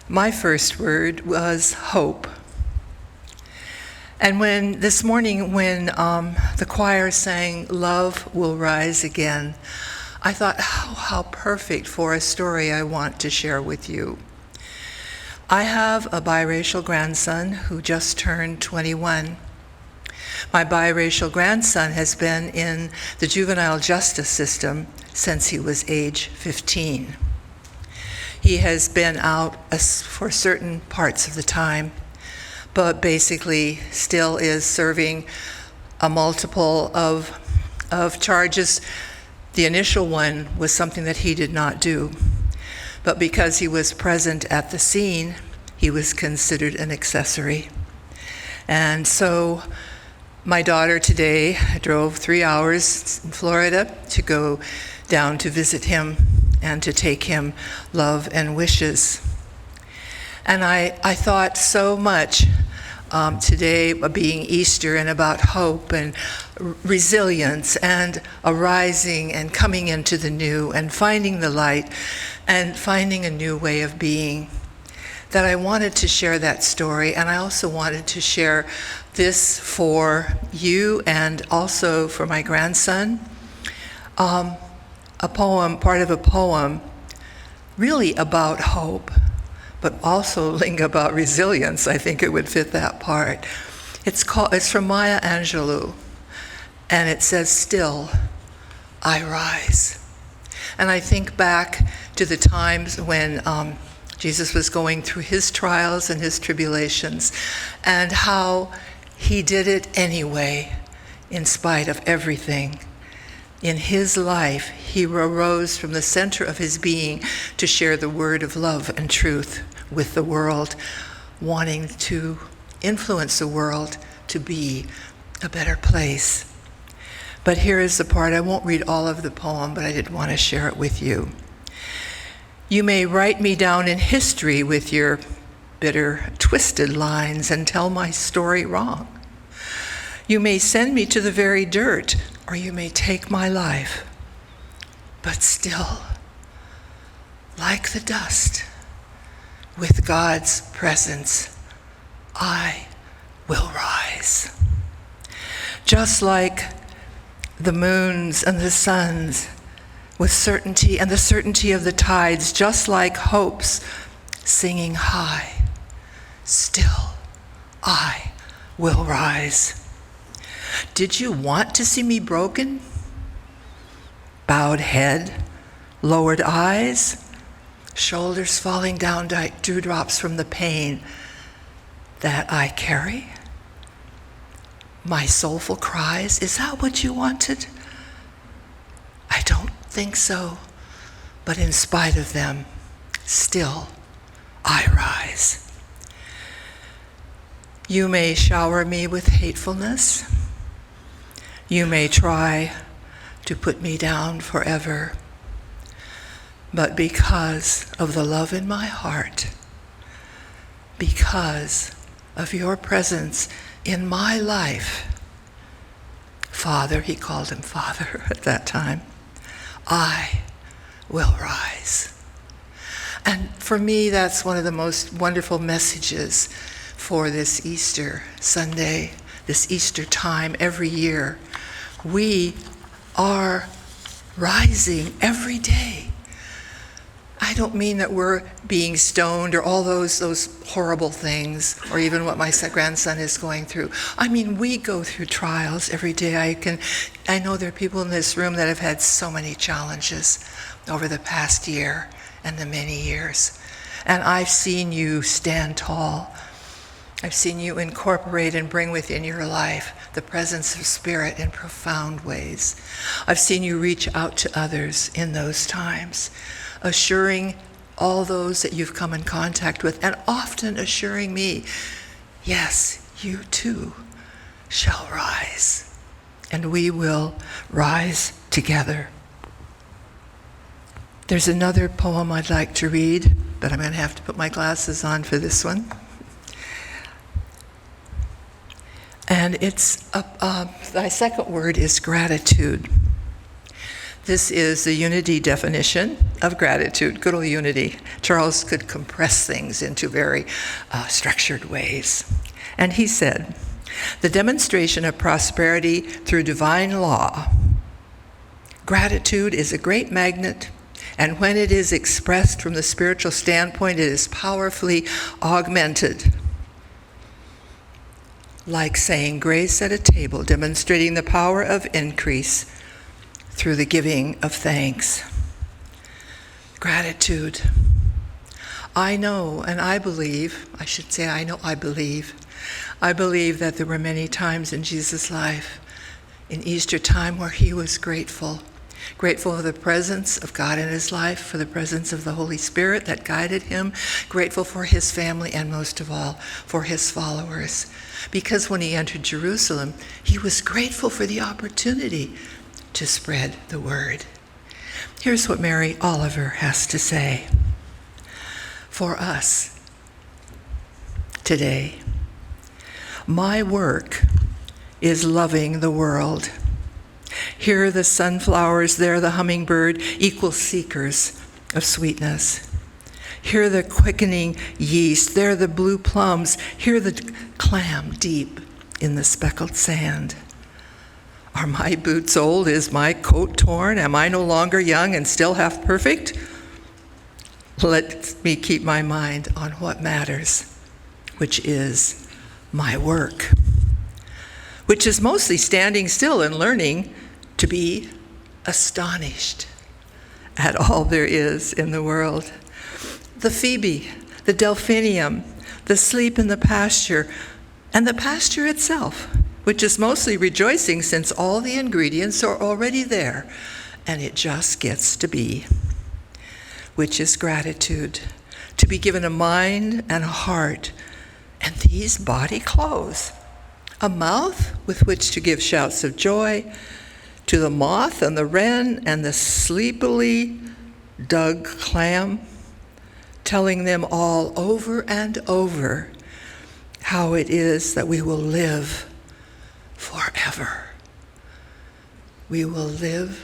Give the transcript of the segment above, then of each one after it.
My first word was hope. And this morning when the choir sang "Love Will Rise Again," I thought, how perfect for a story I want to share with you. I have a biracial grandson who just turned 21. My biracial grandson has been in the juvenile justice system since he was age 15. He has been out for certain parts of the time, but basically still is serving a multiple of charges. The initial one was something that he did not do, but because he was present at the scene, he was considered an accessory. And so my daughter today drove 3 hours in Florida to go down to visit him and to take him love and wishes. And I thought so much today, being Easter, and about hope and resilience and arising and coming into the new and finding the light and finding a new way of being, that I wanted to share that story. And I also wanted to share this for you and also for my grandson. A poem, part of a poem, really about hope, but also about resilience. I think it would fit that part. It's from Maya Angelou, and it says, "Still, I rise." And I think back to the times when Jesus was going through his trials and his tribulations, and how he did it anyway, in spite of everything. In his life, he arose from the center of his being to share the word of love and truth with the world, wanting to influence the world to be a better place. But here is the part. I won't read all of the poem, but I did want to share it with you. You may write me down in history with your bitter, twisted lines and tell my story wrong. You may send me to the very dirt, or you may take my life. But still, like the dust, with God's presence, I will rise. Just like the moons and the suns, with certainty and the certainty of the tides, just like hopes singing high, still I will rise. Did you want to see me broken? Bowed head, lowered eyes, shoulders falling down like dewdrops from the pain that I carry? My soulful cries, is that what you wanted? I don't think so, but in spite of them, still I rise. You may shower me with hatefulness. You may try to put me down forever, but because of the love in my heart, because of your presence in my life, Father, he called him Father at that time, I will rise. And for me, that's one of the most wonderful messages for this Easter Sunday, this Easter time every year. We are rising every day. I don't mean that we're being stoned or all those horrible things, or even what my grandson is going through. I mean, we go through trials every day. I know there are people in this room that have had so many challenges over the past year and the many years. And I've seen you stand tall. I've seen you incorporate and bring within your life the presence of Spirit in profound ways. I've seen you reach out to others in those times, assuring all those that you've come in contact with, and often assuring me, yes, you too shall rise, and we will rise together. There's another poem I'd like to read, but I'm going to have to put my glasses on for this one. And it's my second word is gratitude. This is the unity definition of gratitude, good old unity. Charles could compress things into very structured ways. And he said, the demonstration of prosperity through divine law. Gratitude is a great magnet, and when it is expressed from the spiritual standpoint, it is powerfully augmented. Like saying grace at a table, demonstrating the power of increase through the giving of thanks. Gratitude. I know and I believe, I should say I believe that there were many times in Jesus' life, in Easter time, where he was grateful for the presence of God in his life, for the presence of the Holy Spirit that guided him, grateful for his family, and most of all, for his followers. Because when he entered Jerusalem, he was grateful for the opportunity to spread the word. Here's what Mary Oliver has to say. For us today, my work is loving the world. Here the sunflowers, there the hummingbird, equal seekers of sweetness. Here the quickening yeast, there the blue plums, here the clam deep in the speckled sand. Are my boots old? Is my coat torn? Am I no longer young and still half perfect? Let me keep my mind on what matters, which is my work, which is mostly standing still and learning to be astonished at all there is in the world. The phoebe, the delphinium, the sleep in the pasture, and the pasture itself, which is mostly rejoicing since all the ingredients are already there, and it just gets to be, which is gratitude, to be given a mind and a heart, and these body clothes, a mouth with which to give shouts of joy to the moth and the wren and the sleepily dug clam, telling them all over and over how it is that we will live forever. We will live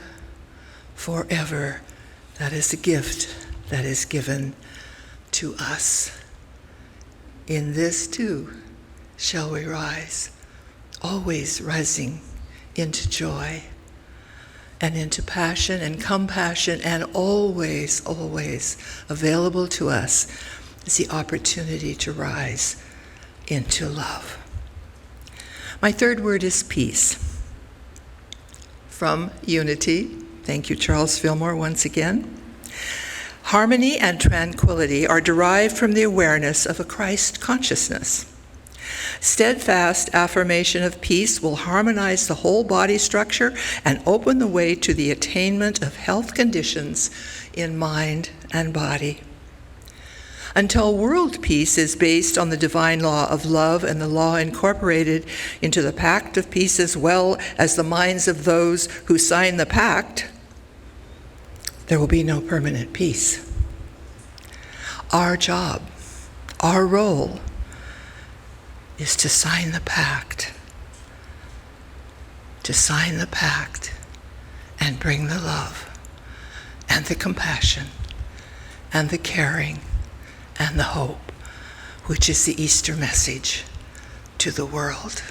forever. That is a gift that is given to us. In this too shall we rise, always rising into joy and into passion and compassion, and always, always available to us is the opportunity to rise into love. My third word is peace. From unity, thank you, Charles Fillmore, once again. Harmony and tranquility are derived from the awareness of a Christ consciousness. Steadfast affirmation of peace will harmonize the whole body structure and open the way to the attainment of health conditions in mind and body. Until world peace is based on the divine law of love and the law incorporated into the pact of peace as well as the minds of those who sign the pact, there will be no permanent peace. Our job, our role, is to sign the pact and bring the love and the compassion and the caring and the hope, which is the Easter message to the world,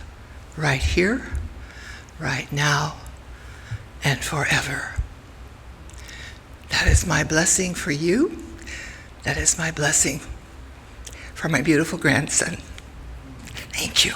right here, right now, and forever. That is my blessing for you. That is my blessing for my beautiful grandson. Thank you.